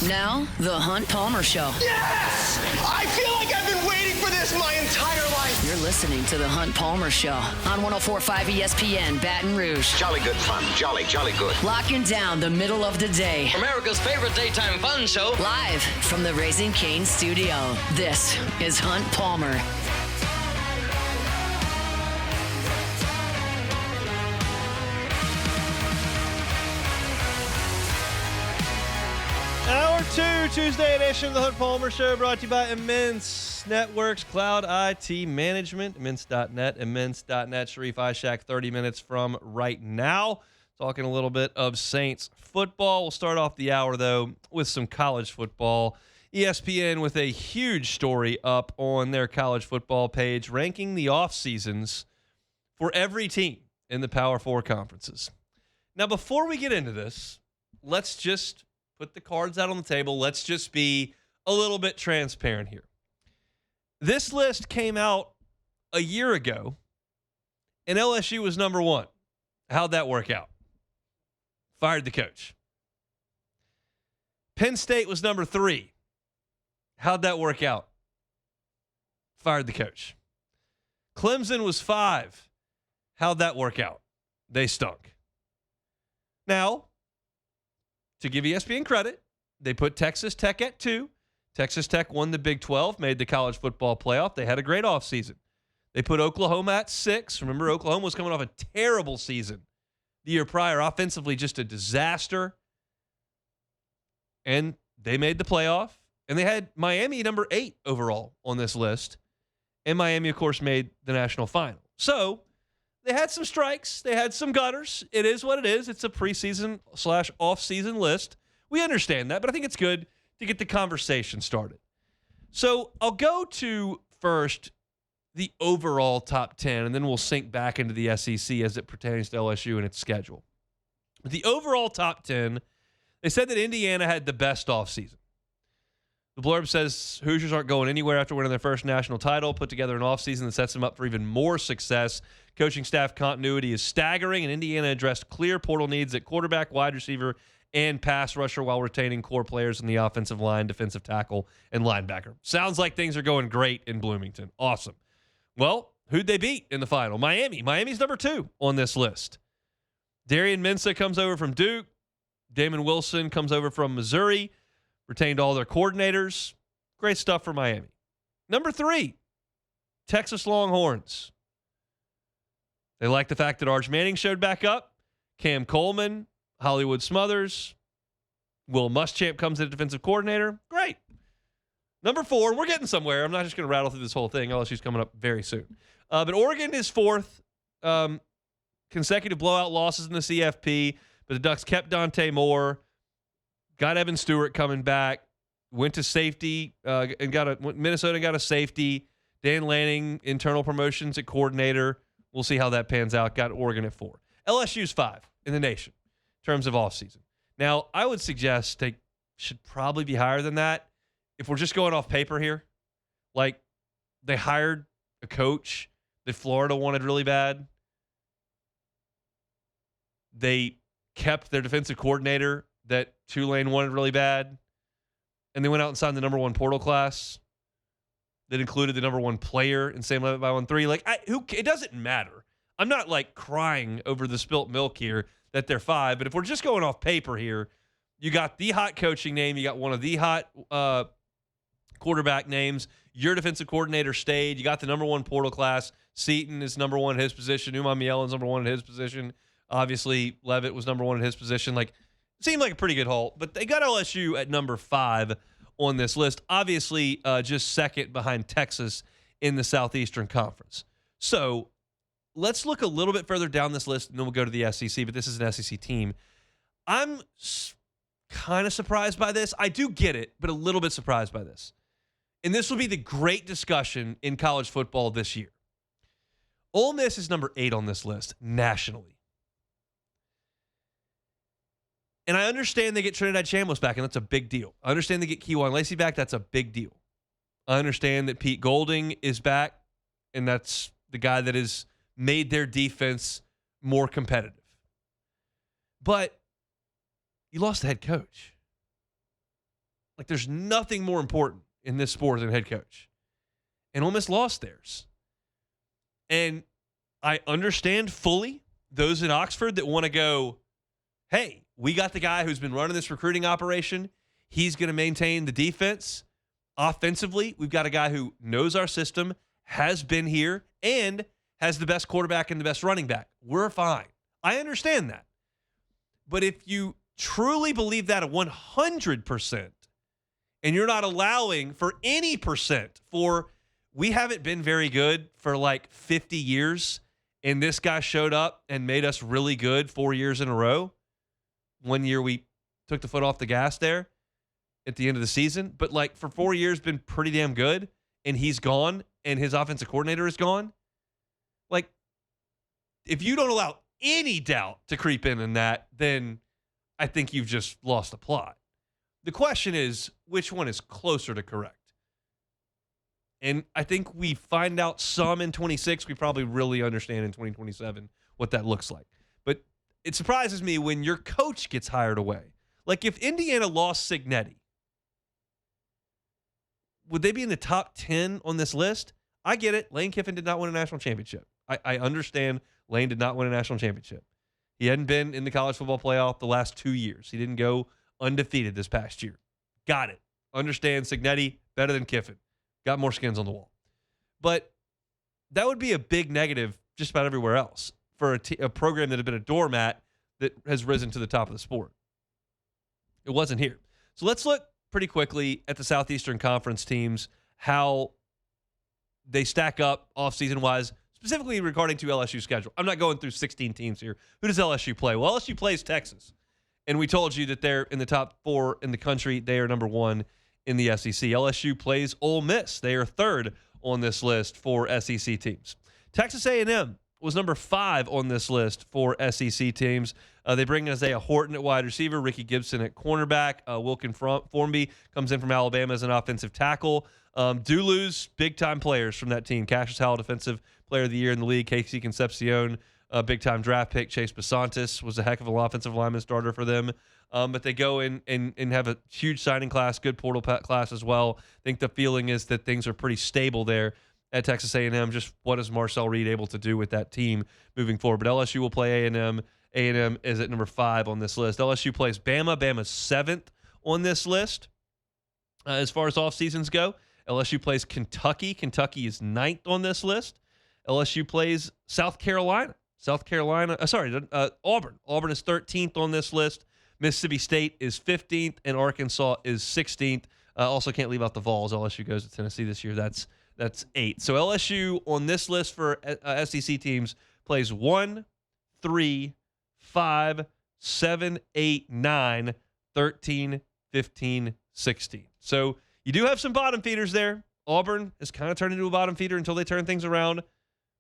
Now, The Hunt Palmer Show. Yes! I feel like I've been waiting for this my entire life. You're listening to The Hunt Palmer Show on 104.5 ESPN Baton Rouge. Jolly good fun. Jolly good. Locking down the middle of the day. America's favorite daytime fun show. Live from the Raising Cane studio. This is Hunt Palmer. Hour 2, Tuesday edition of the Hunt Palmer Show, brought to you by Immense Networks, Cloud IT Management, immense.net, immense.net. Sharief, Ishaq, 30 minutes from right now. Talking a little bit of Saints football. We'll start off the hour, though, with some college football. ESPN with a huge story up on their college football page, ranking the off seasons for every team in the Power 4 conferences. Now, before we get into this, let's just put the cards out on the table. Let's just be a little bit transparent here. This list came out a year ago, and LSU was number 1. How'd that work out? Fired the coach. Penn State was number 3. How'd that work out? Fired the coach. Clemson was 5. How'd that work out? They stunk. Now, to give ESPN credit, they put Texas Tech at 2. Texas Tech won the Big 12, made the college football playoff. They had a great offseason. They put Oklahoma at 6. Remember, Oklahoma was coming off a terrible season the year prior, offensively just a disaster. And they made the playoff. And they had Miami number 8 overall on this list. And Miami, of course, made the national final. So they had some strikes. They had some gutters. It is what it is. It's a preseason / off-season list. We understand that, but I think it's good to get the conversation started. So I'll go to first the overall top 10, and then we'll sink back into the SEC as it pertains to LSU and its schedule. But the overall top 10, they said that Indiana had the best offseason. The blurb says Hoosiers aren't going anywhere after winning their first national title, put together an offseason that sets them up for even more success. Coaching staff continuity is staggering, and Indiana addressed clear portal needs at quarterback, wide receiver, and pass rusher while retaining core players in the offensive line, defensive tackle, and linebacker. Sounds like things are going great in Bloomington. Awesome. Well, who'd they beat in the final? Miami. Miami's number 2 on this list. Darian Mensah comes over from Duke. Damon Wilson comes over from Missouri. Retained all their coordinators. Great stuff for Miami. Number 3, Texas Longhorns. They like the fact that Arch Manning showed back up. Cam Coleman, Hollywood Smothers, Will Muschamp comes in defensive coordinator. Great. Number 4, we're getting somewhere. I'm not just going to rattle through this whole thing. LSU's coming up very soon. But Oregon is 4th. Consecutive blowout losses in the CFP. But the Ducks kept Dante Moore. Got Evan Stewart coming back. Went to safety and Minnesota got a safety. Dan Lanning, internal promotions at coordinator. We'll see how that pans out. Got Oregon at 4. LSU's 5 in the nation in terms of offseason. Now, I would suggest they should probably be higher than that. If we're just going off paper here, like they hired a coach that Florida wanted really bad. They kept their defensive coordinator that Tulane wanted really bad. And they went out and signed the number 1 portal class that included the number 1 player in Sam Levitt by 1-3. Like, it doesn't matter. I'm not like crying over the spilt milk here that they're 5. But if we're just going off paper here, you got the hot coaching name. You got one of the hot quarterback names. Your defensive coordinator stayed. You got the number 1 portal class. Seaton is number 1 in his position. Umar Mielen's number 1 in his position. Obviously, Levitt was number 1 in his position. Like, seemed like a pretty good haul. But they got LSU at number 5 on this list. Obviously, just second behind Texas in the Southeastern Conference. So let's look a little bit further down this list, and then we'll go to the SEC. But this is an SEC team. I'm kind of surprised by this. I do get it, but a little bit surprised by this. And this will be the great discussion in college football this year. Ole Miss is number 8 on this list nationally. And I understand they get Trinidad Chambliss back, and that's a big deal. I understand they get Kejuan Lacey back. That's a big deal. I understand that Pete Golding is back, and that's the guy that has made their defense more competitive. But you lost the head coach. Like, there's nothing more important in this sport than head coach. And Ole Miss lost theirs. And I understand fully those in Oxford that want to go, hey, we got the guy who's been running this recruiting operation. He's going to maintain the defense. Offensively, we've got a guy who knows our system, has been here, and has the best quarterback and the best running back. We're fine. I understand that. But if you truly believe that at 100%, and you're not allowing for any percent for we haven't been very good for like 50 years, and this guy showed up and made us really good 4 years in a row. 1 year we took the foot off the gas there at the end of the season, but like for 4 years been pretty damn good, and he's gone and his offensive coordinator is gone. Like, if you don't allow any doubt to creep in that, then I think you've just lost the plot. The question is, which one is closer to correct? And I think we find out some in 26. We probably really understand in 2027 what that looks like. But it surprises me when your coach gets hired away. Like, if Indiana lost Cignetti, would they be in the top 10 on this list? I get it. Lane Kiffin did not win a national championship. I understand Lane did not win a national championship. He hadn't been in the college football playoff the last 2 years. He didn't go undefeated this past year. Got it. Understand Cignetti better than Kiffin. Got more skins on the wall. But that would be a big negative just about everywhere else for a program that had been a doormat that has risen to the top of the sport. It wasn't here. So let's look pretty quickly at the Southeastern Conference teams, how they stack up offseason-wise, specifically regarding to LSU's schedule. I'm not going through 16 teams here. Who does LSU play? Well, LSU plays Texas. And we told you that they're in the top 4 in the country. They are number 1 in the SEC. LSU plays Ole Miss. They are 3rd on this list for SEC teams. Texas A&M was number 5 on this list for SEC teams. They bring in Isaiah Horton at wide receiver, Ricky Gibson at cornerback. Wilkin Formby comes in from Alabama as an offensive tackle. Do lose big-time players from that team. Cassius Howell, defensive player of the year in the league. Casey Concepcion, big-time draft pick. Chase Basantis was a heck of an offensive lineman starter for them. But they go in and have a huge signing class, good portal class as well. I think the feeling is that things are pretty stable there at Texas A&M. Just what is Marcel Reed able to do with that team moving forward? But LSU will play A&M. A&M is at number 5 on this list. LSU plays Bama. Bama's 7th on this list. As far as off seasons go, LSU plays Kentucky. Kentucky is 9th on this list. LSU plays South Carolina. Auburn. Auburn is 13th on this list. Mississippi State is 15th, and Arkansas is 16th. Also can't leave out the Vols. LSU goes to Tennessee this year. That's 8. So LSU on this list for SEC teams plays 1, 3, 5, 7, 8, 9, 13, 15, 16. So you do have some bottom feeders there. Auburn has kind of turned into a bottom feeder until they turn things around.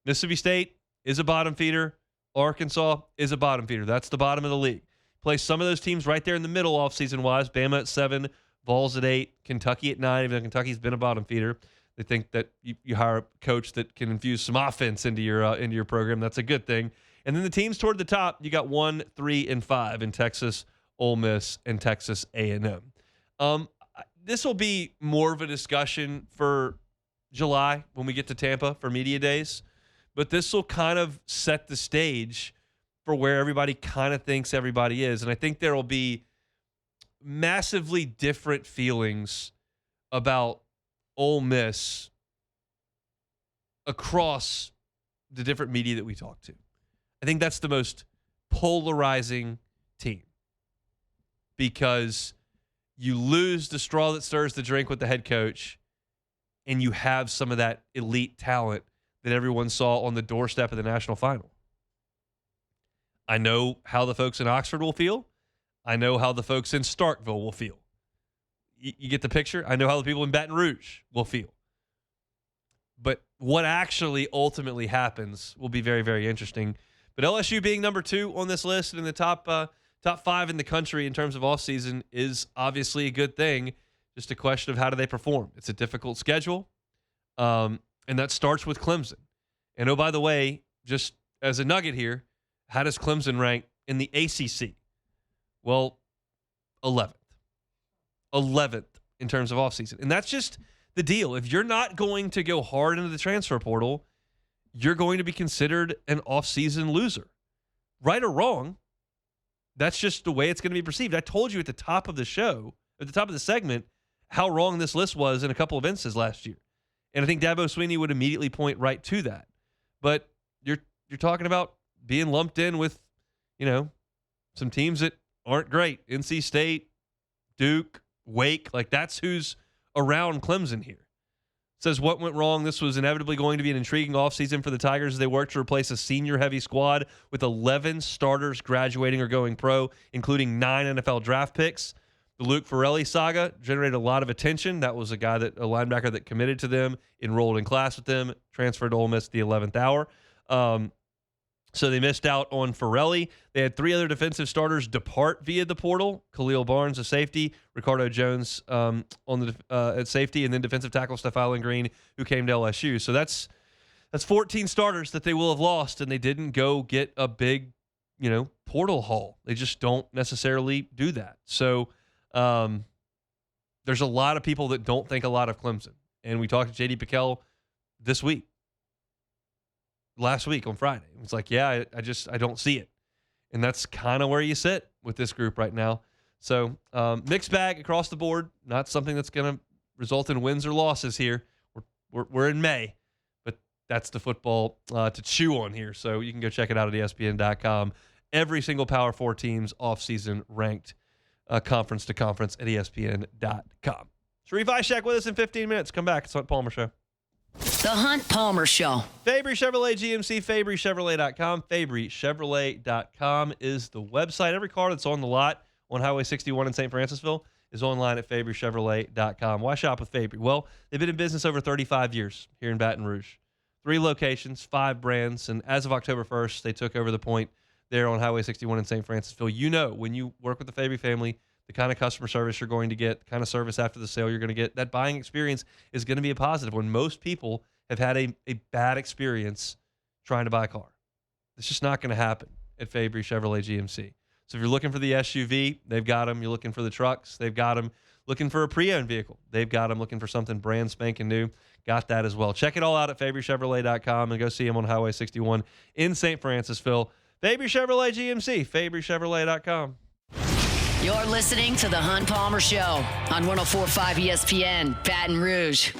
Mississippi State is a bottom feeder. Arkansas is a bottom feeder. That's the bottom of the league. Play some of those teams right there in the middle offseason-wise. Bama at 7, Vols at 8, Kentucky at 9, even though Kentucky's been a bottom feeder. They think that you hire a coach that can infuse some offense into your program. That's a good thing. And then the teams toward the top, you got 1, 3, and 5 in Texas, Ole Miss, and Texas A&M. This will be more of a discussion for July when we get to Tampa for media days, but this will kind of set the stage for where everybody kind of thinks everybody is. And I think there will be massively different feelings about Ole Miss across the different media that we talk to. I think that's the most polarizing team because you lose the straw that stirs the drink with the head coach, and you have some of that elite talent that everyone saw on the doorstep of the national final. I know how the folks in Oxford will feel. I know how the folks in Starkville will feel. You get the picture? I know how the people in Baton Rouge will feel. But what actually ultimately happens will be very, very interesting. But LSU being number 2 on this list and in the top 5 in the country in terms of offseason is obviously a good thing. Just a question of how do they perform. It's a difficult schedule, and that starts with Clemson. And oh, by the way, just as a nugget here, how does Clemson rank in the ACC? Well, 11th. 11th in terms of offseason. And that's just the deal. If you're not going to go hard into the transfer portal, you're going to be considered an offseason loser. Right or wrong, that's just the way it's going to be perceived. I told you at the top of the show, at the top of the segment, how wrong this list was in a couple of instances last year. And I think Dabo Swinney would immediately point right to that. But you're talking about being lumped in with, some teams that aren't great. NC State, Duke, Wake, like that's who's around Clemson here. Says what went wrong. This was inevitably going to be an intriguing offseason for the Tigers as they worked to replace a senior-heavy squad with 11 starters graduating or going pro, including 9 NFL draft picks. The Luke Farrelly saga generated a lot of attention. That was a linebacker that committed to them, enrolled in class with them, transferred to Ole Miss at the 11th hour. So they missed out on Farrelly. They had 3 other defensive starters depart via the portal. Khalil Barnes, a safety, Ricardo Jones at safety, and then defensive tackle Steph Green, who came to LSU. So that's 14 starters that they will have lost, and they didn't go get a big, portal haul. They just don't necessarily do that. So there's a lot of people that don't think a lot of Clemson. And we talked to J.D. Pickell last week on Friday. It's like, yeah, I don't see it. And that's kind of where you sit with this group right now. So mixed bag across the board, not something that's going to result in wins or losses here. We're in May, but that's the football to chew on here. So you can go check it out at ESPN.com. Every single Power 4 team's offseason ranked conference to conference at ESPN.com. Sharief Ishaq with us in 15 minutes. Come back. It's Hunt Palmer Show. The Hunt Palmer Show. Fabry Chevrolet GMC, FabryChevrolet.com. FabryChevrolet.com is the website. Every car that's on the lot on Highway 61 in St. Francisville is online at FabryChevrolet.com. Why shop with Fabry? Well, they've been in business over 35 years here in Baton Rouge. 3 locations, 5 brands, and as of October 1st, they took over the point there on Highway 61 in St. Francisville. When you work with the Fabry family, the kind of customer service you're going to get, the kind of service after the sale you're going to get, that buying experience is going to be a positive when most people have had a bad experience trying to buy a car. It's just not going to happen at Fabry Chevrolet GMC. So if you're looking for the SUV, they've got them. You're looking for the trucks, they've got them. Looking for a pre-owned vehicle, they've got them. Looking for something brand spanking new, got that as well. Check it all out at FabryChevrolet.com and go see them on Highway 61 in St. Francisville. Fabry Chevrolet GMC, FabryChevrolet.com. You're listening to The Hunt Palmer Show on 104.5 ESPN, Baton Rouge.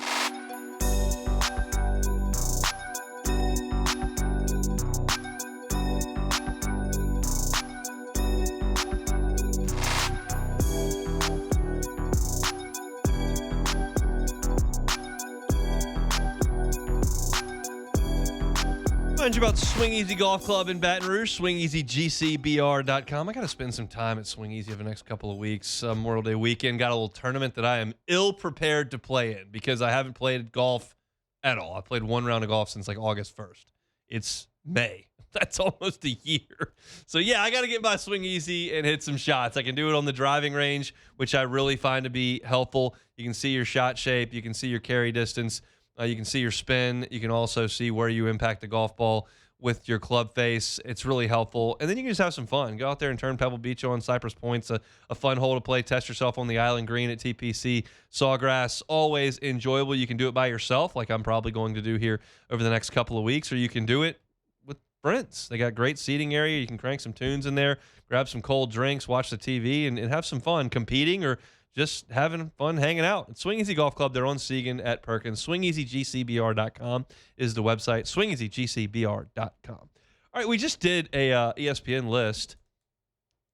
You about Swing Easy Golf Club in Baton Rouge, swingeasygcbr.com. I got to spend some time at Swing Easy over the next couple of weeks. Memorial Day weekend, got a little tournament that I am ill prepared to play in because I haven't played golf at all. I played 1 round of golf since like August 1st. It's May. That's almost a year. So yeah, I got to get my Swing Easy and hit some shots. I can do it on the driving range, which I really find to be helpful. You can see your shot shape. You can see your carry distance. You can see your spin. You can also see where you impact the golf ball with your club face. It's really helpful. And then you can just have some fun. Go out there and turn Pebble Beach on. Cypress Point's a fun hole to play. Test yourself on the island green at TPC Sawgrass. Always enjoyable. You can do it by yourself, like I'm probably going to do here over the next couple of weeks, or you can do it with friends. They got great seating area. You can crank some tunes in there, grab some cold drinks, watch the TV, and have some fun competing or just having fun hanging out. At Swing Easy Golf Club, they're on Segan at Perkins. SwingEasyGCBR.com is the website. SwingEasyGCBR.com. All right, we just did a ESPN list.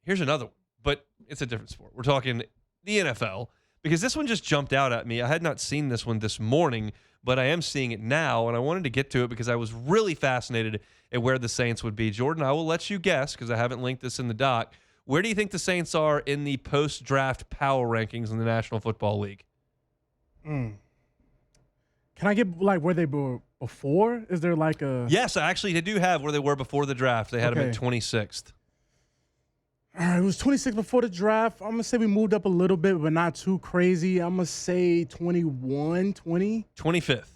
Here's another one, but it's a different sport. We're talking the NFL because this one just jumped out at me. I had not seen this one this morning, but I am seeing it now, and I wanted to get to it because I was really fascinated at where the Saints would be. Jordan, I will let you guess because I haven't linked this in the doc. Where do you think the Saints are in the post-draft power rankings in the National Football League? Can I get where they were before? Is there a... Yes, actually, they do have where they were before the draft. They had them at 26th. All right, it was 26th before the draft. I'm going to say we moved up a little bit, but not too crazy. I'm going to say 21, 20. 25th.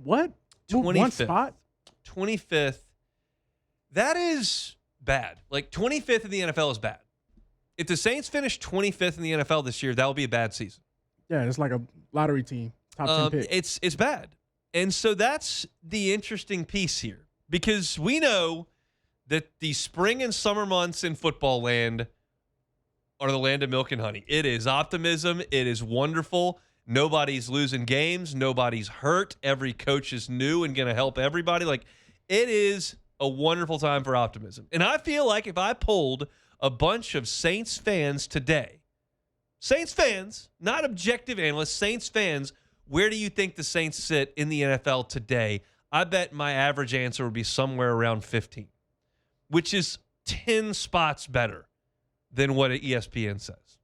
What? 25th. One spot? 25th. That is bad. 25th in the NFL is bad. If the Saints finish 25th in the NFL this year, that will be a bad season. Yeah, it's like a lottery team. Top 10 pick. It's bad. And so that's the interesting piece here, because we know that the spring and summer months in football land are the land of milk and honey. It is optimism. It is wonderful. Nobody's losing games. Nobody's hurt. Every coach is new and going to help everybody. Like, it is a wonderful time for optimism. And I feel like if I polled a bunch of Saints fans today, Saints fans, not objective analysts, Saints fans, where do you think the Saints sit in the NFL today? I bet my average answer would be somewhere around 15, which is 10 spots better than what ESPN says.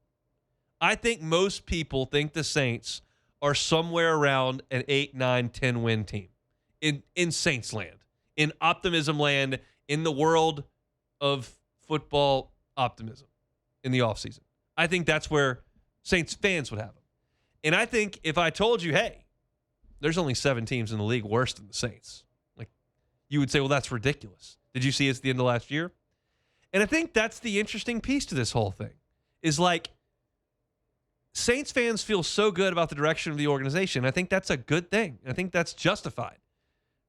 I think most people think the Saints are somewhere around an 8, 9, 10 win team in Saints land, in optimism land, in the world of football optimism in the offseason. I think that's where Saints fans would have them. And I think if I told you, hey, there's only 7 teams in the league worse than the Saints, like, you would say, well, that's ridiculous. Did you see it's the end of last year? And I think that's the interesting piece to this whole thing, is like, Saints fans feel so good about the direction of the organization. I think that's a good thing. I think that's justified.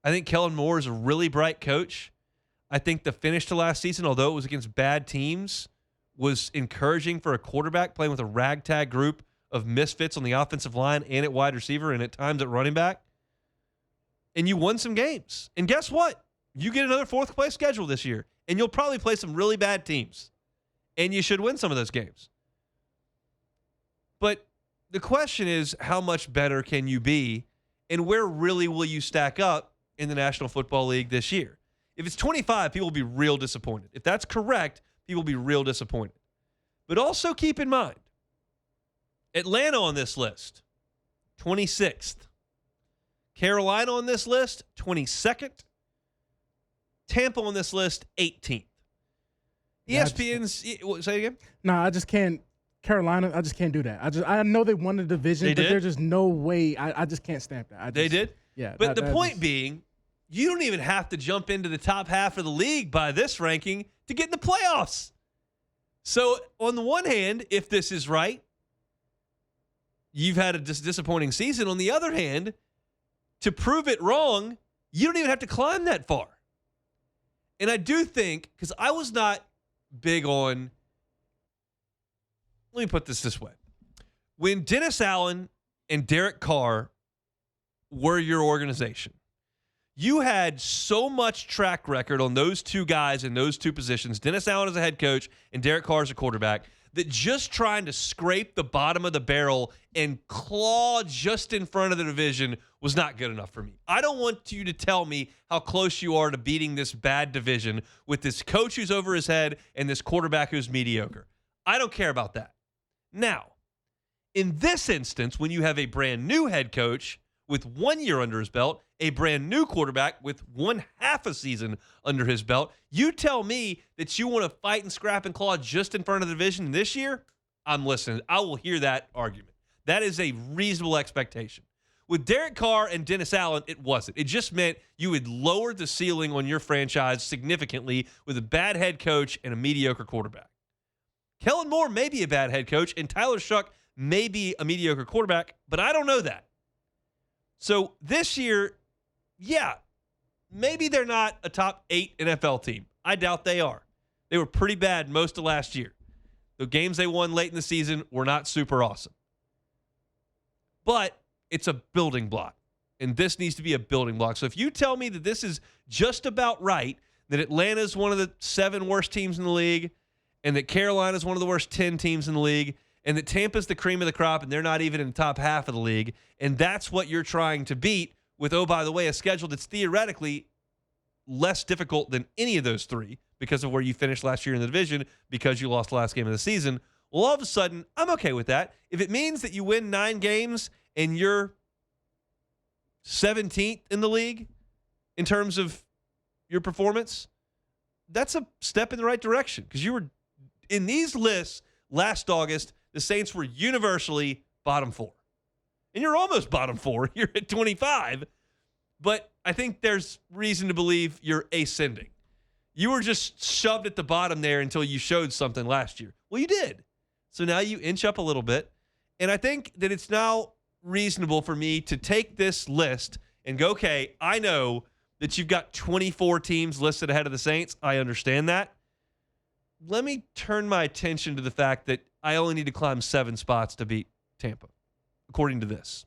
I think Kellen Moore is a really bright coach. I think the finish to last season, although it was against bad teams, was encouraging for a quarterback playing with a ragtag group of misfits on the offensive line and at wide receiver and at times at running back. And you won some games. And guess what? You get another fourth place schedule this year, and you'll probably play some really bad teams. And you should win some of those games. But the question is, how much better can you be, and where really will you stack up in the National Football League this year? If it's 25, people will be real disappointed. If that's correct, people will be real disappointed. But also keep in mind, Atlanta on this list, 26th. Carolina on this list, 22nd. Tampa on this list, 18th. ESPN's, say it again? No, I just can't. Carolina, I just can't do that. I know they won the division, but there's just no way. I just can't stamp that. They did? Yeah. But the point being, you don't even have to jump into the top half of the league by this ranking to get in the playoffs. So on the one hand, if this is right, you've had a disappointing season. On the other hand, to prove it wrong, you don't even have to climb that far. And I do think, because I was not big on, let me put this way. When Dennis Allen and Derek Carr were your organization, you had so much track record on those two guys in those two positions, Dennis Allen as a head coach and Derek Carr as a quarterback, that just trying to scrape the bottom of the barrel and claw just in front of the division was not good enough for me. I don't want you to tell me how close you are to beating this bad division with this coach who's over his head and this quarterback who's mediocre. I don't care about that. Now, in this instance, when you have a brand new head coach with 1 year under his belt, a brand new quarterback with 1/2 a season under his belt, you tell me that you want to fight and scrap and claw just in front of the division this year, I'm listening. I will hear that argument. That is a reasonable expectation. With Derek Carr and Dennis Allen, it wasn't. It just meant you had lowered the ceiling on your franchise significantly with a bad head coach and a mediocre quarterback. Kellen Moore may be a bad head coach, and Tyler Shuck may be a mediocre quarterback, but I don't know that. So this year, yeah, maybe they're not a top 8 NFL team. I doubt they are. They were pretty bad most of last year. The games they won late in the season were not super awesome. But it's a building block, and this needs to be a building block. So if you tell me that this is just about right, that Atlanta's one of the 7 worst teams in the league, and that Carolina's one of the worst 10 teams in the league, and that Tampa's the cream of the crop, and they're not even in the top half of the league, and that's what you're trying to beat with, oh, by the way, a schedule that's theoretically less difficult than any of those 3 because of where you finished last year in the division because you lost the last game of the season, well, all of a sudden, I'm okay with that. If it means that you win 9 games and you're 17th in the league in terms of your performance, that's a step in the right direction, because you were in these lists last August, the Saints were universally bottom 4. And you're almost bottom 4. You're at 25. But I think there's reason to believe you're ascending. You were just shoved at the bottom there until you showed something last year. Well, you did. So now you inch up a little bit. And I think that it's now reasonable for me to take this list and go, okay, I know that you've got 24 teams listed ahead of the Saints. I understand that. Let me turn my attention to the fact that I only need to climb 7 spots to beat Tampa, according to this.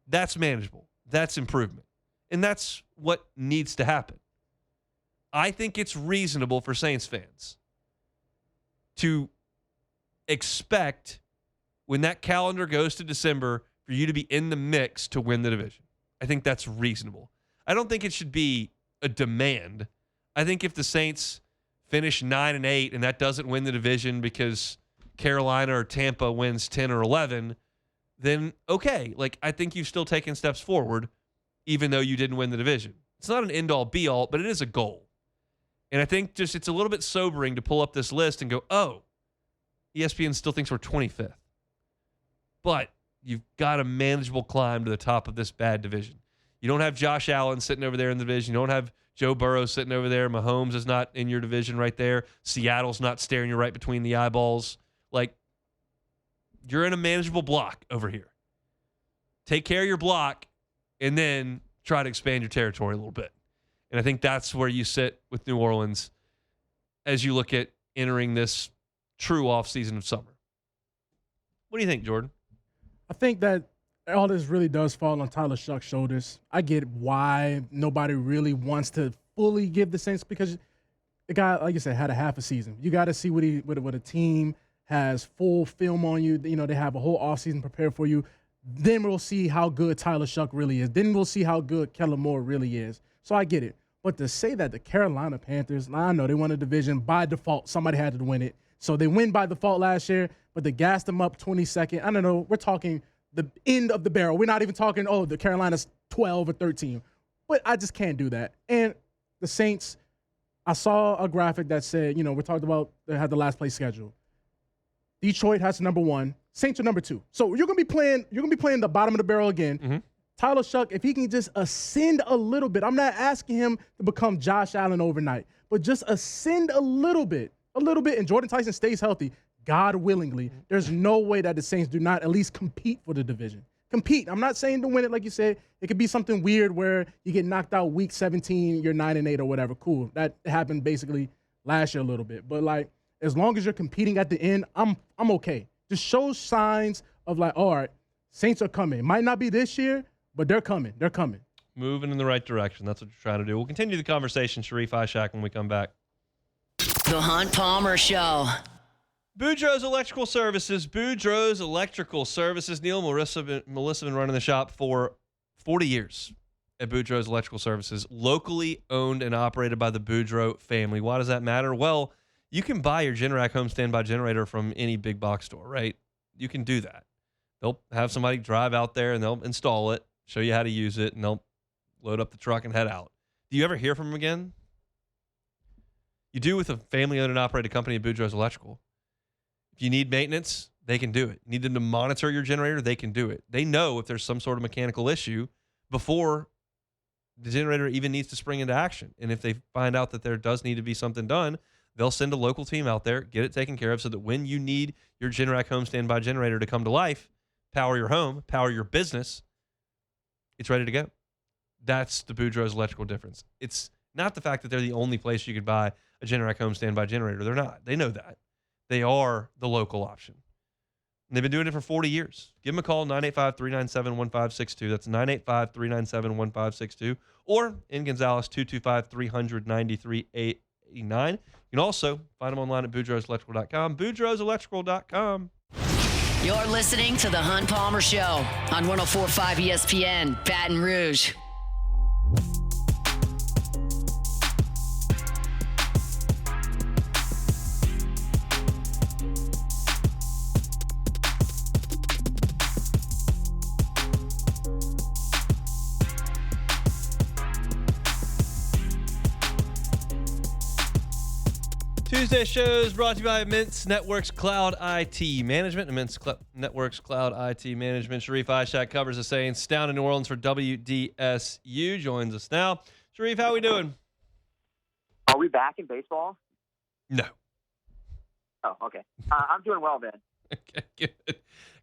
That's manageable. That's improvement. And that's what needs to happen. I think it's reasonable for Saints fans to expect when that calendar goes to December for you to be in the mix to win the division. I think that's reasonable. I don't think it should be a demand. I think if the Saints finish 9-8 and that doesn't win the division because Carolina or Tampa wins 10 or 11, then okay. Like, I think you've still taken steps forward even though you didn't win the division. It's not an end-all be-all, but it is a goal. And I think just it's a little bit sobering to pull up this list and go, oh, ESPN still thinks we're 25th. But you've got a manageable climb to the top of this bad division. You don't have Josh Allen sitting over there in the division. You don't have Joe Burrow sitting over there. Mahomes is not in your division right there. Seattle's not staring you right between the eyeballs. Like, you're in a manageable block over here. Take care of your block and then try to expand your territory a little bit. And I think that's where you sit with New Orleans as you look at entering this true offseason of summer. What do you think, Jordan? I think that all this really does fall on Tyler Shuck's shoulders. I get why nobody really wants to fully give the Saints, because the guy, like you said, had a half a season. You got to see what a team has full film on you. You know, they have a whole offseason prepared for you. Then we'll see how good Tyler Shuck really is. Then we'll see how good Kellen Moore really is. So I get it. But to say that the Carolina Panthers, I know they won a division by default. Somebody had to win it. So they win by default last year, but they gassed them up 22nd. I don't know. We're talking the end of the barrel. We're not even talking, oh, the Carolina's 12 or 13. But I just can't do that. And the Saints, I saw a graphic that said, you know, we talked about they had the last place schedule. Detroit has number 1. Saints are number 2. So you're gonna be playing the bottom of the barrel again. Mm-hmm. Tyler Shuck, if he can just ascend a little bit, I'm not asking him to become Josh Allen overnight, but just ascend a little bit, and Jordan Tyson stays healthy, God willingly, there's no way that the Saints do not at least compete for the division. Compete. I'm not saying to win it, like you said. It could be something weird where you get knocked out week 17, you're 9-8 or whatever. Cool. That happened basically last year a little bit. But, like, as long as you're competing at the end, I'm okay. Just show signs of, like, all right, Saints are coming. It might not be this year, but they're coming. They're coming. Moving in the right direction. That's what you're trying to do. We'll continue the conversation, Sharief, Ishaq, when we come back. The Hunt Palmer Show. Boudreaux's Electrical Services. Boudreaux's Electrical Services. Neil and Melissa have been running the shop for 40 years at Boudreaux's Electrical Services. Locally owned and operated by the Boudreaux family. Why does that matter? Well, you can buy your Generac home standby generator from any big box store, right? You can do that. They'll have somebody drive out there and they'll install it, show you how to use it, and they'll load up the truck and head out. Do you ever hear from them again? You do with a family-owned and operated company at Boudreaux's Electrical. If you need maintenance, they can do it. You need them to monitor your generator, they can do it. They know if there's some sort of mechanical issue before the generator even needs to spring into action. And if they find out that there does need to be something done, they'll send a local team out there, get it taken care of, so that when you need your Generac home standby generator to come to life, power your home, power your business, it's ready to go. That's the Boudreaux's Electrical difference. It's not the fact that they're the only place you could buy a Generac home standby generator. They're not. They know that. They are the local option. And they've been doing it for 40 years. Give them a call, 985-397-1562. That's 985-397-1562. Or in Gonzales, 225-300-9389. You can also find them online at boudreauxelectrical.com. boudreauxelectrical.com. You're listening to The Hunt Palmer Show on 104.5 ESPN, Baton Rouge. Tuesday shows brought to you by Immense Networks Cloud IT Management. Networks Cloud IT Management. Sharief Ishaq covers the Saints down in New Orleans for WDSU. Joins us now. Sharief, how we doing? Are we back in baseball? No. Oh, okay. I'm doing well, Ben. Okay, good.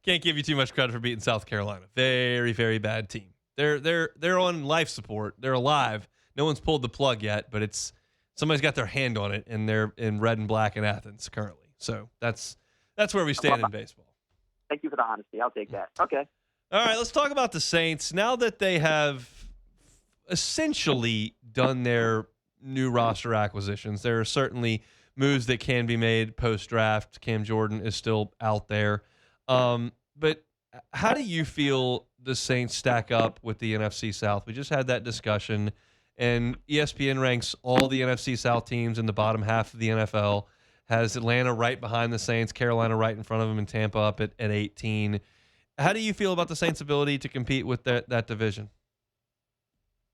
can't give you too much credit for beating South Carolina. Very, very bad team. They're on life support. They're alive. No one's pulled the plug yet, but somebody's got their hand on it, and they're in red and black in Athens currently. So that's where we stand in baseball. Thank you for the honesty. I'll take that. Okay. All right, let's talk about the Saints. Now that they have essentially done their new roster acquisitions, there are certainly moves that can be made post-draft. Cam Jordan is still out there. But how do you feel the Saints stack up with the NFC South? We just had that discussion, and ESPN ranks all the NFC South teams in the bottom half of the NFL, has Atlanta right behind the Saints, Carolina right in front of them, and Tampa up at 18. How do you feel about the Saints' ability to compete with that division?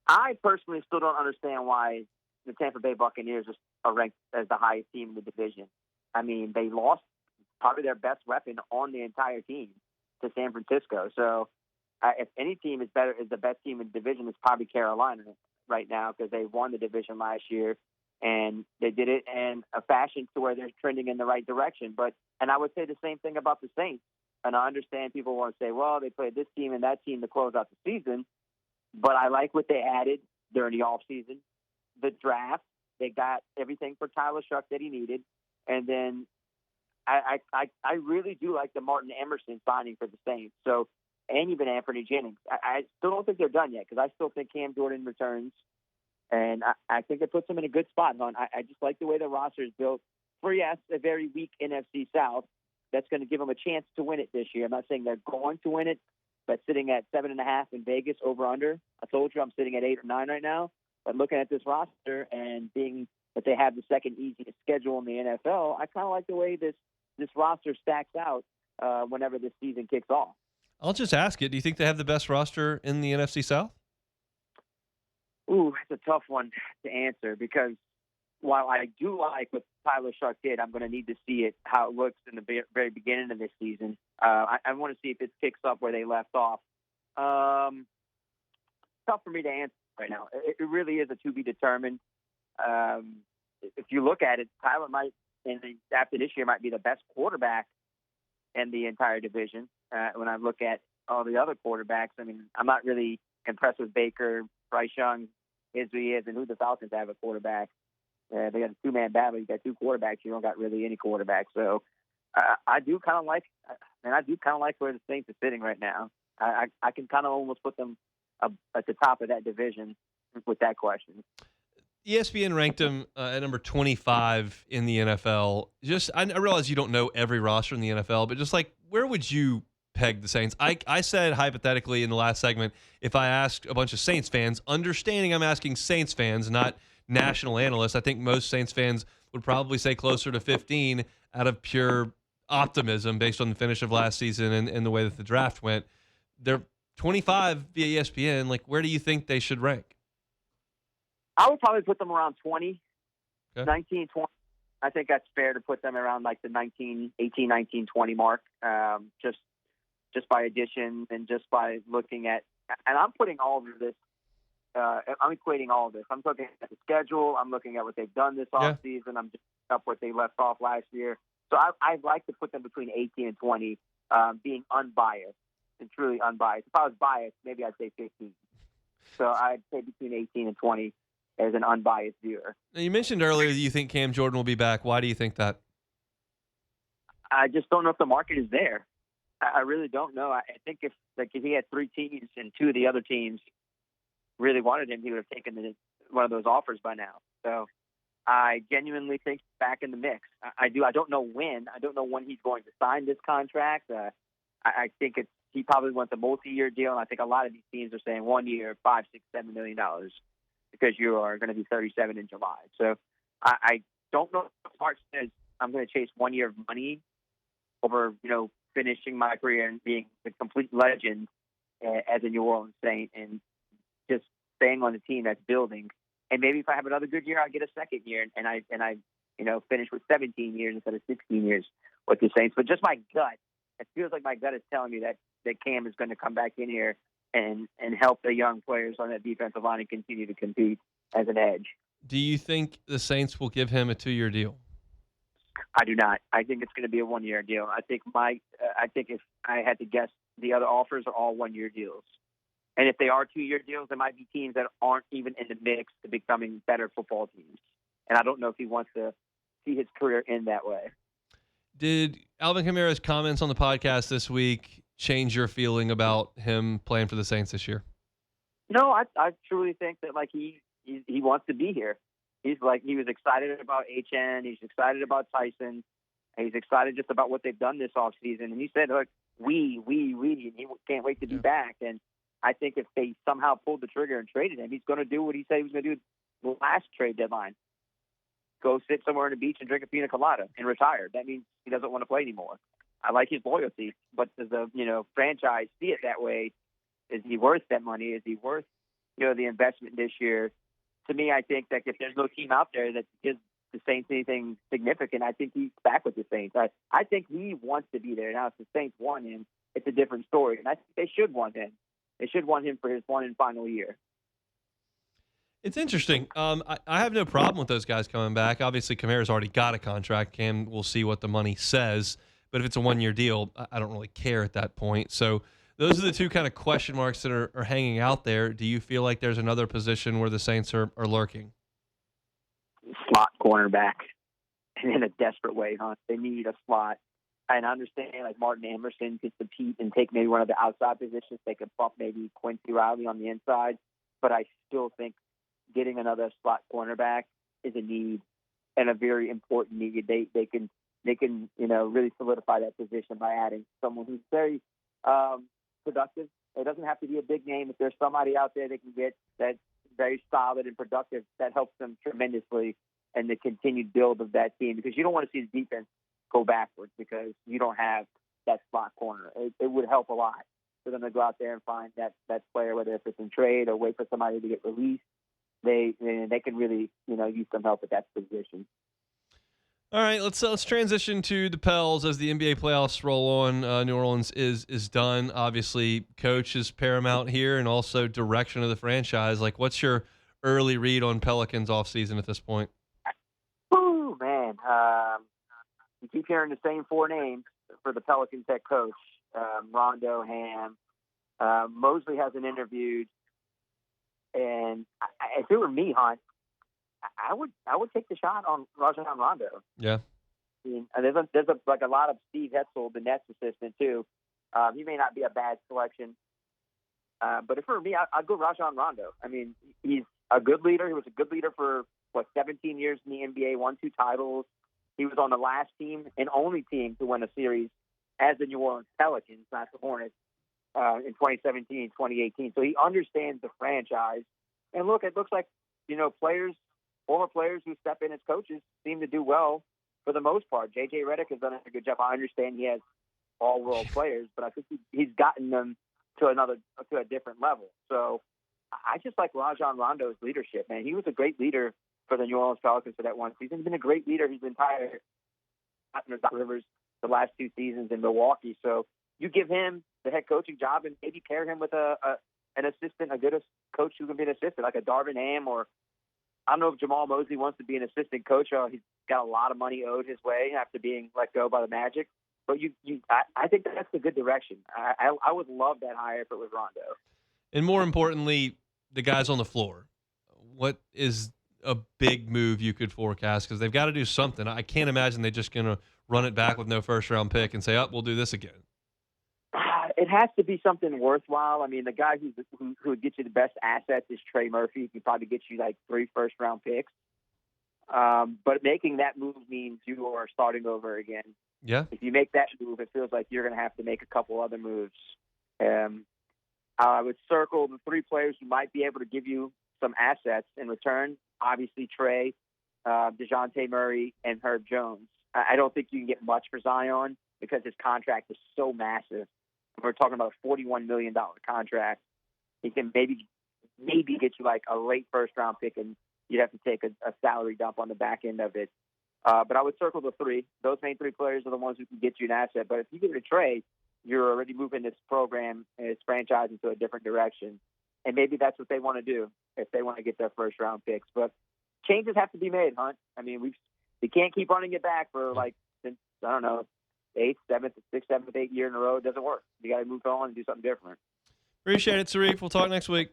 I personally still don't understand why the Tampa Bay Buccaneers are ranked as the highest team in the division. I mean, they lost probably their best weapon on the entire team to San Francisco. So if any team is the best team in the division, it's probably Carolina right now, because they won the division last year, and they did it in a fashion to where they're trending in the right direction. And I would say the same thing about the Saints. And I understand people want to say, well, they played this team and that team to close out the season. But I like what they added during the offseason. The draft, they got everything for Tyler Shuck that he needed. And then I really do like the Martin Emerson signing for the Saints. So, and even Anthony Jennings. I still don't think they're done yet, because I still think Cam Jordan returns. And I think it puts them in a good spot, Hon. I just like the way the roster is built. For, yes, a very weak NFC South, that's going to give them a chance to win it this year. I'm not saying they're going to win it, but sitting at 7.5 in Vegas over-under, I told you I'm sitting at 8 or 9 right now. But looking at this roster and being that they have the second easiest schedule in the NFL, I kind of like the way this roster stacks out whenever this season kicks off. I'll just ask it. Do you think they have the best roster in the NFC South? Ooh, it's a tough one to answer, because while I do like what Tyler Shuck did, I'm going to need to see it, how it looks in the very beginning of this season. I want to see if it picks up where they left off. Tough for me to answer right now. It really is a to be determined. If you look at it, Tyler might, after this year, might be the best quarterback in the entire division. When I look at all the other quarterbacks, I mean, I'm not really impressed with Baker. Bryce Young is who he is, and who the Falcons have a quarterback. They got a two-man battle. You got two quarterbacks. You don't got really any quarterbacks. So I do kind of like where the Saints are sitting right now. I can kind of almost put them at the top of that division with that question. ESPN ranked them at number 25 in the NFL. I realize you don't know every roster in the NFL, but just like, where would you peg the Saints? I said hypothetically in the last segment, if I asked a bunch of Saints fans, understanding I'm asking Saints fans, not national analysts, I think most Saints fans would probably say closer to 15 out of pure optimism based on the finish of last season and the way that the draft went. They're 25 via ESPN. Like, where do you think they should rank? I would probably put them around 20, Okay. 19, 20. I think that's fair to put them around like the 18, 19, 20 mark, just by addition and just by looking at, and I'm putting all of this, I'm equating all of this. I'm looking at the schedule. I'm looking at what they've done this offseason. I'm just up what they left off last year. So I'd like to put them between 18 and 20, being unbiased and truly unbiased. If I was biased, maybe I'd say 15. So I'd say between 18 and 20 as an unbiased viewer. Now, you mentioned earlier that you think Cam Jordan will be back. Why do you think that? I just don't know if the market is there. I really don't know. I think if he had 3 teams and 2 of the other teams really wanted him, he would have taken one of those offers by now. So I genuinely think he's back in the mix. I do. I don't know when. I don't know when he's going to sign this contract. I think he probably wants a multi-year deal, and I think a lot of these teams are saying 1 year, $5, $6, $7 million, because you are going to be 37 in July. So I don't know if Hart says I'm going to chase 1 year of money over, finishing my career and being the complete legend as a New Orleans Saint and just staying on the team that's building. And maybe if I have another good year, I'll get a second year and I finish with 17 years instead of 16 years with the Saints. But just my gut, it feels like my gut is telling me that Cam is going to come back in here and help the young players on that defensive line and continue to compete as an edge. Do you think the Saints will give him a 2-year deal? I do not. I think it's going to be a 1-year deal. I think if I had to guess, the other offers are all 1-year deals. And if they are 2-year deals, there might be teams that aren't even in the mix to becoming better football teams. And I don't know if he wants to see his career end that way. Did Alvin Kamara's comments on the podcast this week change your feeling about him playing for the Saints this year? No, I truly think that he wants to be here. He was excited about HN. He's excited about Tyson. And he's excited just about what they've done this offseason. And he said, look, we, and he can't wait to be back. And I think if they somehow pulled the trigger and traded him, he's going to do what he said he was going to do the last trade deadline. Go sit somewhere on the beach and drink a pina colada and retire. That means he doesn't want to play anymore. I like his loyalty, but does the franchise see it that way? Is he worth that money? Is he worth the investment this year? To me, I think that if there's no team out there that gives the Saints anything significant, I think he's back with the Saints. I think he wants to be there. Now, if the Saints want him, it's a different story. And I think they should want him. They should want him for his one and final year. It's interesting. I have no problem with those guys coming back. Obviously, Kamara's already got a contract. Cam, we'll see what the money says. But if it's a 1-year deal, I don't really care at that point. So those are the two kind of question marks that are hanging out there. Do you feel like there's another position where the Saints are lurking? Slot cornerback. And in a desperate way, huh? They need a slot. And I understand, Martin Emerson could compete and take maybe one of the outside positions. They could bump maybe Quincy Riley on the inside. But I still think getting another slot cornerback is a need and a very important need. They can really solidify that position by adding someone who's very productive. It doesn't have to be a big name. If there's somebody out there they can get that's very solid and productive, that helps them tremendously in the continued build of that team, because you don't want to see the defense go backwards because you don't have that slot corner. It would help a lot for them to go out there and find that player, whether if it's in trade or wait for somebody to get released. They can really use some help at that position. All right, let's transition to the Pels as the NBA playoffs roll on. New Orleans is done. Obviously, coach is paramount here, and also direction of the franchise. What's your early read on Pelicans offseason at this point? Oh man, you keep hearing the same 4 names for the Pelicans head coach: Rondo, Ham. Mosley hasn't interviewed, and if it were me, Hunt, I would take the shot on Rajon Rondo. Yeah. I mean, there's a lot of Steve Hetzel, the Nets assistant too. He may not be a bad selection, but if it were me, I'd go Rajon Rondo. I mean, he's a good leader. He was a good leader for 17 years in the NBA, won 2 titles. He was on the last team and only team to win a series as the New Orleans Pelicans, not the Hornets, in 2017, 2018. So he understands the franchise. And look, it looks like former players who step in as coaches seem to do well for the most part. J.J. Redick has done a good job. I understand he has all-world players, but I think he's gotten them to a different level. So I just like Rajon Rondo's leadership, man. He was a great leader for the New Orleans Pelicans for that one season. He's been a great leader his entire Rivers the last 2 seasons in Milwaukee. So you give him the head coaching job and maybe pair him with an assistant, a good coach who can be an assistant, like a Darvin Ham, or I don't know if Jamal Mosley wants to be an assistant coach. He's got a lot of money owed his way after being let go by the Magic. But I think that's a good direction. I would love that hire if it was Rondo. And more importantly, the guys on the floor. What is a big move you could forecast? Because they've got to do something. I can't imagine they're just going to run it back with no first-round pick and say, we'll do this again. It has to be something worthwhile. I mean, the guy who would get you the best assets is Trey Murphy. He could probably get you 3 first-round picks. But making that move means you are starting over again. Yeah. If you make that move, it feels like you're going to have to make a couple other moves. I would circle the 3 players who might be able to give you some assets in return. Obviously, Trey, DeJounte Murray, and Herb Jones. I don't think you can get much for Zion because his contract is so massive. We're talking about a $41 million contract. He can maybe get you a late first-round pick, and you'd have to take a salary dump on the back end of it. But I would circle the 3. Those main 3 players are the ones who can get you an asset. But if you give it a Trey, you're already moving this program and this franchise into a different direction. And maybe that's what they want to do if they want to get their first-round picks. But changes have to be made, Hunt. I mean, You can't keep running it back for since I don't know, 8th, 8th year in a row. It doesn't work. You got to move on and do something different. Appreciate it, Sharief. We'll talk next week.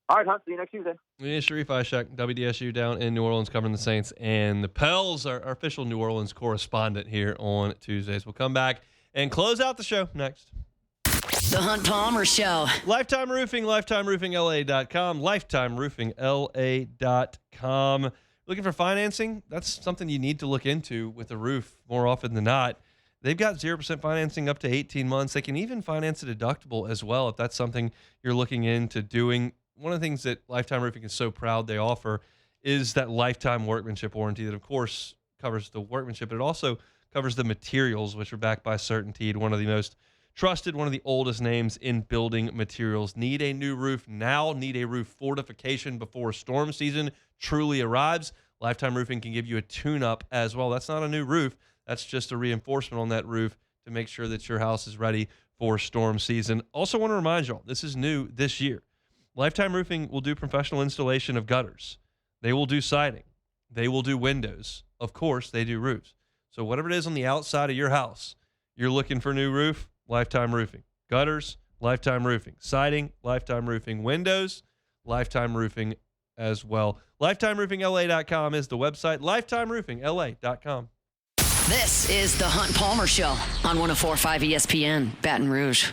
All right, Hunt. See you next Tuesday. Yeah, Sharief Ishaq, WDSU down in New Orleans, covering the Saints and the Pels, our official New Orleans correspondent here on Tuesdays. We'll come back and close out the show next. The Hunt Palmer Show. Lifetime Roofing, lifetimeroofingla.com, lifetimeroofingla.com. Looking for financing? That's something you need to look into with a roof more often than not. They've got 0% financing up to 18 months. They can even finance a deductible as well if that's something you're looking into doing. One of the things that Lifetime Roofing is so proud they offer is that lifetime workmanship warranty that, of course, covers the workmanship, but it also covers the materials, which are backed by Certainteed, one of the most trusted, one of the oldest names in building materials. Need a new roof now? Need a roof fortification before storm season truly arrives? Lifetime Roofing can give you a tune-up as well. That's not a new roof. That's just a reinforcement on that roof to make sure that your house is ready for storm season. Also want to remind y'all, this is new this year. Lifetime Roofing will do professional installation of gutters. They will do siding. They will do windows. Of course, they do roofs. So whatever it is on the outside of your house, you're looking for a new roof, Lifetime Roofing. Gutters, Lifetime Roofing. Siding, Lifetime Roofing. Windows, Lifetime Roofing as well. LifetimeRoofingLA.com is the website. LifetimeRoofingLA.com. This is the Hunt Palmer Show on 104.5 ESPN, Baton Rouge.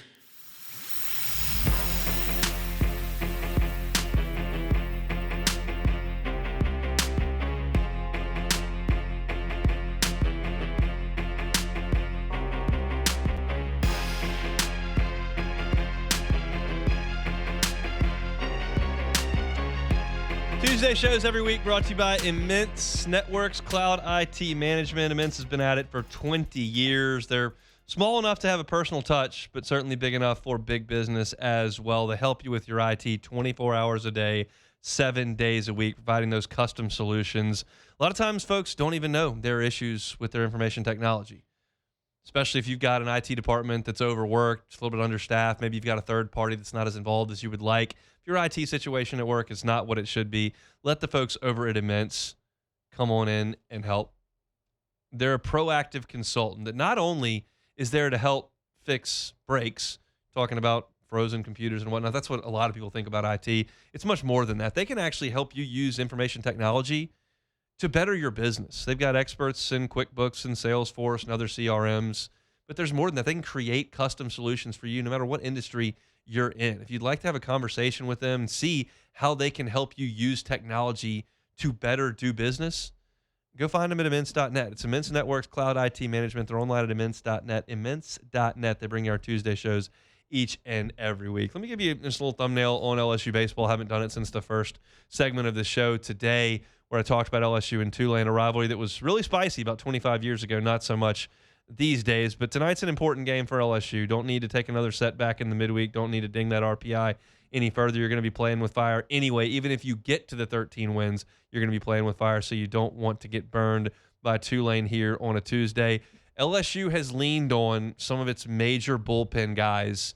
Tuesday shows every week brought to you by Immense Networks Cloud IT Management. Immense has been at it for 20 years. They're small enough to have a personal touch, but certainly big enough for big business as well. They help you with your IT 24 hours a day, 7 days a week, providing those custom solutions. A lot of times folks don't even know there are issues with their information technology, especially if you've got an IT department that's overworked, a little bit understaffed. Maybe you've got a third party that's not as involved as you would like. If your IT situation at work is not what it should be, let the folks over at Immense come on in and help. They're a proactive consultant that not only is there to help fix breaks, talking about frozen computers and whatnot. That's what a lot of people think about IT. It's much more than that. They can actually help you use information technology to better your business. They've got experts in QuickBooks and Salesforce and other CRMs, but there's more than that. They can create custom solutions for you no matter what industry you're in. If you'd like to have a conversation with them and see how they can help you use technology to better do business, go find them at immense.net. It's Immense Networks Cloud IT Management. They're online at immense.net. Immense.net. They bring you our Tuesday shows each and every week. Let me give you just a little thumbnail on LSU baseball. I haven't done it since the first segment of the show today, where I talked about LSU and Tulane, a rivalry that was really spicy about 25 years ago, not so much these days. But tonight's an important game for LSU. Don't need to take another setback in the midweek. Don't need to ding that RPI any further. You're going to be playing with fire anyway. Even if you get to the 13 wins, you're going to be playing with fire, so you don't want to get burned by Tulane here on a Tuesday. LSU has leaned on some of its major bullpen guys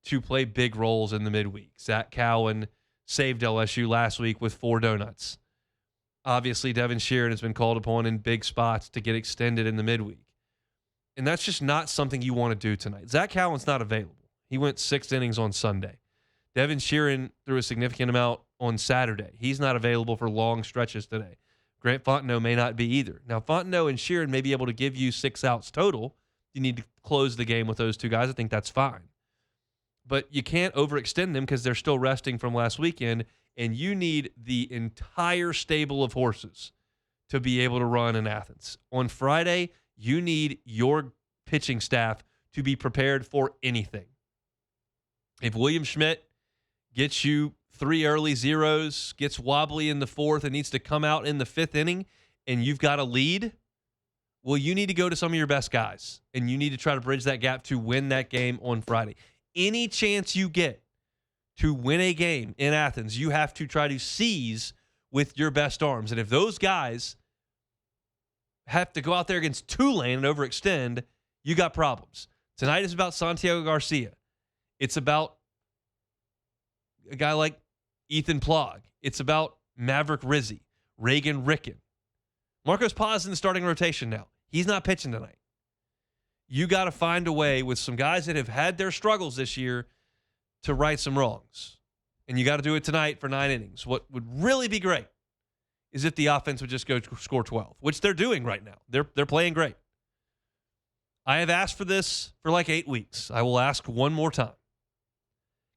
to play big roles in the midweek. Zach Cowan saved LSU last week with 4 donuts. Obviously, Devin Sheeran has been called upon in big spots to get extended in the midweek. And that's just not something you want to do tonight. Zach Cowan's not available. He went 6 innings on Sunday. Devin Sheeran threw a significant amount on Saturday. He's not available for long stretches today. Grant Fontenot may not be either. Now, Fontenot and Sheeran may be able to give you 6 outs total. You need to close the game with those 2 guys. I think that's fine. But you can't overextend them because they're still resting from last weekend, and you need the entire stable of horses to be able to run in Athens. On Friday, you need your pitching staff to be prepared for anything. If William Schmidt gets you 3 early zeros, gets wobbly in the 4th, and needs to come out in the 5th inning, and you've got a lead, well, you need to go to some of your best guys, and you need to try to bridge that gap to win that game on Friday. Any chance you get to win a game in Athens, you have to try to seize with your best arms. And if those guys have to go out there against Tulane and overextend, you got problems. Tonight is about Santiago Garcia. It's about a guy like Ethan Plogg. It's about Maverick Rizzi, Reagan Ricken. Marcos Paz in the starting rotation now. He's not pitching tonight. You got to find a way with some guys that have had their struggles this year to right some wrongs. And you got to do it tonight for 9 innings. What would really be great is if the offense would just go score 12, which they're doing right now. They're playing great. I have asked for this for like 8 weeks. I will ask one more time.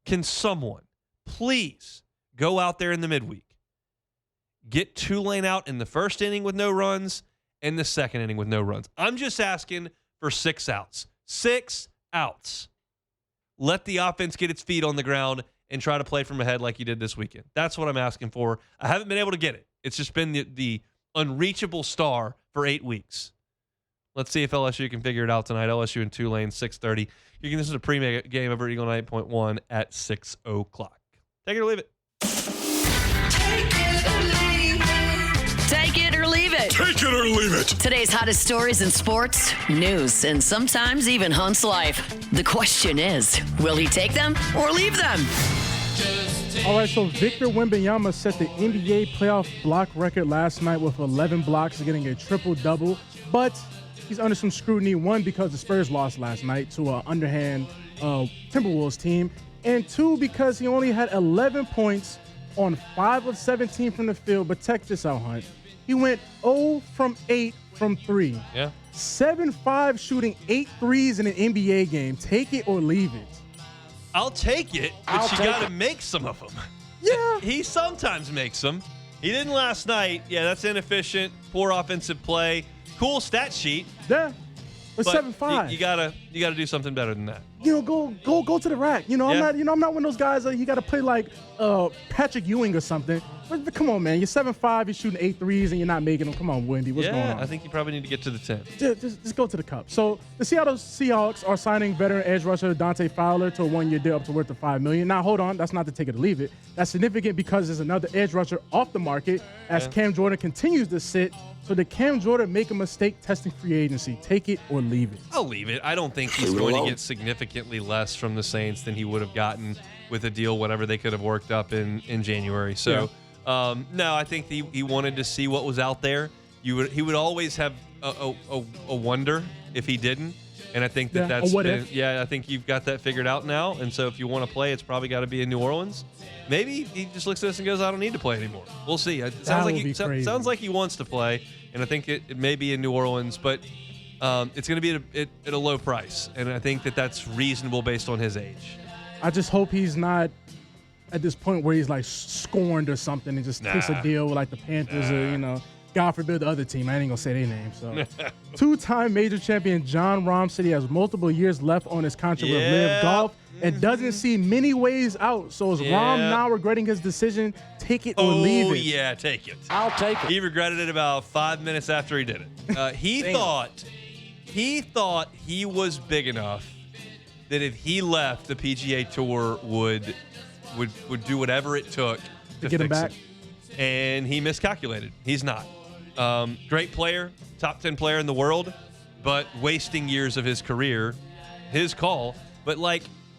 Can someone please go out there in the midweek, get Tulane out in the first inning with no runs and the second inning with no runs? I'm just asking for 6 outs. 6 outs. Let the offense get its feet on the ground and try to play from ahead like you did this weekend. That's what I'm asking for. I haven't been able to get it. It's just been the unreachable star for 8 weeks. Let's see if LSU can figure it out tonight. LSU and Tulane, 6:30. You can listen to pre-game over Eagle 9.1 at 6 o'clock. Take it or leave it. Take it or leave it. Take it or leave it. Today's hottest stories in sports, news, and sometimes even Hunt's life. The question is, will he take them or leave them? All right, so Victor Wembanyama set the NBA playoff block record last night with 11 blocks, getting a triple-double. But he's under some scrutiny, one, because the Spurs lost last night to an underhand Timberwolves team, and 2, because he only had 11 points on 5 of 17 from the field. But check this out, Hunt. He went 0 from 8 from 3. Yeah. 7-5 shooting 8 threes in an NBA game. Take it or leave it. I'll take it, but you got to make some of them. Yeah. He sometimes makes them. He didn't last night. Yeah, that's inefficient, poor offensive play. Cool stat sheet. Yeah. But 7-5. You gotta do something better than that. Go to the rack. I'm not one of those guys that you got to play like Patrick Ewing or something. But come on, man. You're 7'5", you're shooting 8 threes, and you're not making them. Come on, Wendy. What's going on? I think you probably need to get to the 10. Just go to the cup. So the Seattle Seahawks are signing veteran edge rusher Dante Fowler to a 1-year deal up to worth of $5 million. Now, hold on. That's not to take it or leave it. That's significant because there's another edge rusher off the market as Cam Jordan continues to sit. So did Cam Jordan make a mistake testing free agency? Take it or leave it? I'll leave it. I don't think he's going to get significantly less from the Saints than he would have gotten with a deal, whatever they could have worked up in January. So, no, I think he wanted to see what was out there. He would always have a wonder if he didn't. And I think that's I think you've got that figured out now. And so if you want to play, it's probably got to be in New Orleans. Maybe he just looks at this and goes, I don't need to play anymore. We'll see. It sounds like he wants to play, and I think it may be in New Orleans, but it's going to be at a low price. And I think that's reasonable based on his age. I just hope he's not at this point where he's like scorned or something and just takes a deal with like the Panthers or, God forbid the other team. I ain't going to say their name. So, 2-time major champion John Rahm said he has multiple years left on his contract with Live Golf and doesn't see many ways out. So is Rahm now regretting his decision? Take it or leave it? Oh, yeah, take it. I'll take it. He regretted it about 5 minutes after he did it. He thought he was big enough that if he left, the PGA Tour would do whatever it took to get him fix back. it. And he miscalculated. He's not. Great player, top 10 player in the world, but wasting years of his career, his call. But,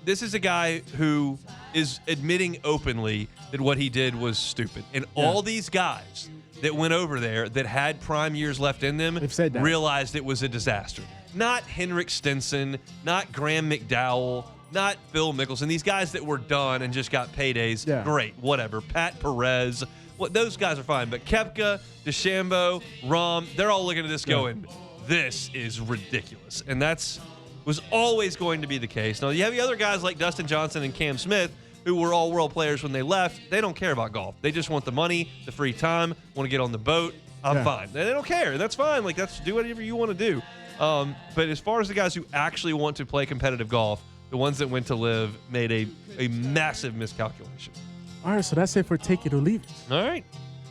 this is a guy who is admitting openly that what he did was stupid. And all these guys that went over there that had prime years left in them realized it was a disaster. Not Henrik Stenson, not Graham McDowell, not Phil Mickelson. These guys that were done and just got paydays, great, whatever. Pat Perez. Those guys are fine, but Koepka, DeChambeau, Rahm, they're all looking at this going, this is ridiculous. And was always going to be the case. Now, you have the other guys like Dustin Johnson and Cam Smith, who were all world players when they left. They don't care about golf. They just want the money, the free time, want to get on the boat. I'm fine. They don't care. That's fine. Do whatever you want to do. But as far as the guys who actually want to play competitive golf, the ones that went to Live made a massive miscalculation. All right, so that's it for Take It or Leave It. All right.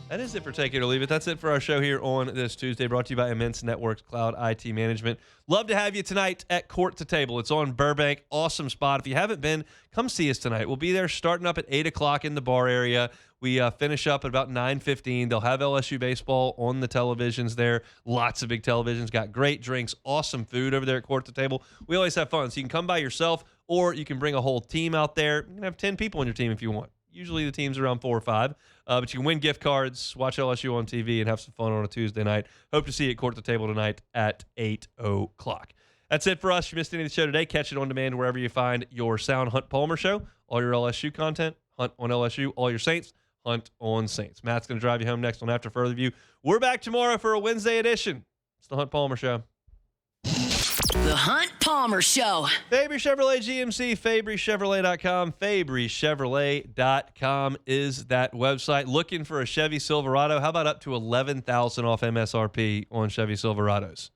That is it for Take It or Leave It. That's it for our show here on this Tuesday, brought to you by Immense Networks Cloud IT Management. Love to have you tonight at Court to Table. It's on Burbank. Awesome spot. If you haven't been, come see us tonight. We'll be there starting up at 8 o'clock in the bar area. We finish up at about 9:15. They'll have LSU baseball on the televisions there. Lots of big televisions. Got great drinks. Awesome food over there at Court to Table. We always have fun. So you can come by yourself, or you can bring a whole team out there. You can have 10 people on your team if you want. Usually the team's around 4 or 5. But you can win gift cards, watch LSU on TV, and have some fun on a Tuesday night. Hope to see you at Court at the Table tonight at 8 o'clock. That's it for us. If you missed any of the show today, catch it on demand wherever you find your sound. Hunt Palmer Show, all your LSU content. Hunt on LSU, all your Saints. Hunt on Saints. Matt's going to drive you home next on After Further View. We're back tomorrow for a Wednesday edition. It's the Hunt Palmer Show. The Hunt Palmer Show. Fabry Chevrolet GMC, FabryChevrolet.com. FabryChevrolet.com is that website. Looking for a Chevy Silverado? How about up to $11,000 off MSRP on Chevy Silverados?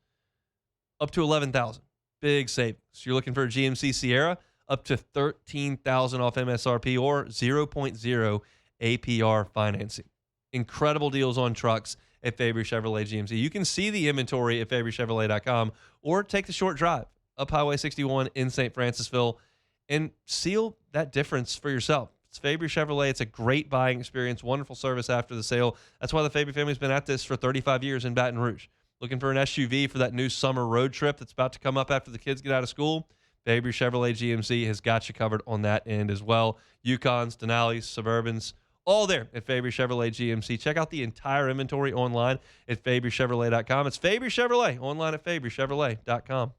Up to $11,000. Big savings. You're looking for a GMC Sierra? Up to $13,000 off MSRP or 0.0 APR financing. Incredible deals on trucks at Fabry Chevrolet GMC. You can see the inventory at FabryChevrolet.com or take the short drive up Highway 61 in St. Francisville and seal that difference for yourself. It's Fabry Chevrolet. It's a great buying experience, wonderful service after the sale. That's why the Fabry family's been at this for 35 years in Baton Rouge. Looking for an SUV for that new summer road trip that's about to come up after the kids get out of school? Fabry Chevrolet GMC has got you covered on that end as well. Yukons, Denali's, Suburbans, all there at Fabry Chevrolet GMC. Check out the entire inventory online at FabryChevrolet.com. It's Fabry Chevrolet, online at FabryChevrolet.com.